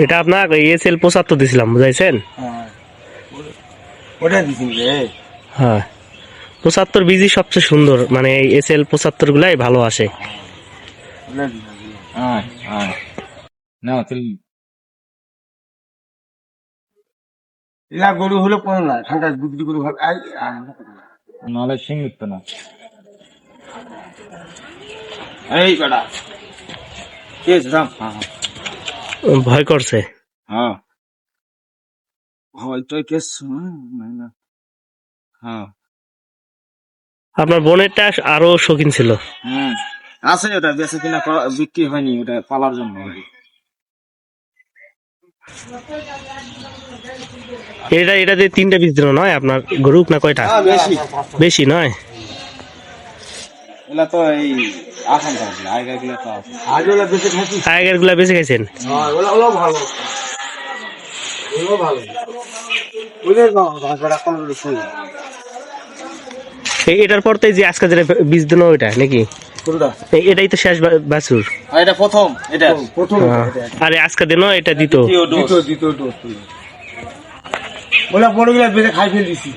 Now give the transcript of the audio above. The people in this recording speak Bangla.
এটা আপনার এসএল 75 দিছিলাম, বুঝাইছেন? হ্যাঁ, 75 বীজই সবচেয়ে সুন্দর, মানে এসএল 75 গুলাই ভালো আসে। গরু হলে পরে না ঠান্ডা বিক্রি করে নাহলে সিং উঠতো না। এই বেটা কে রাম? ভয় করছে। হ্যাঁ হয়তো কেস না। হ্যাঁ আপনার বোনেরটা আরো শৌখিন ছিল। আছে, ওটা বেঁচে কিনা বিক্রি হয়নি, ওটা পালার জন্য। এটা যে 3টা বীজ দিল নয় আপনার গরু না কয়টা? বেশি নয়। এলা তো এই আসাম থাকলে আগের গুলা তো আছে, আগের গুলা বেশি খাইছেন। এটার পর তো যে আজকে যেটা বীজ দিল ওইটা নাকি? এটাই তো শেষ বাছুর। এটা প্রথম, এটা প্রথম। আরে আজকে দিন এটা দ্বিতীয় বড় গুলা বেঁচে খাই ফেল দিছি।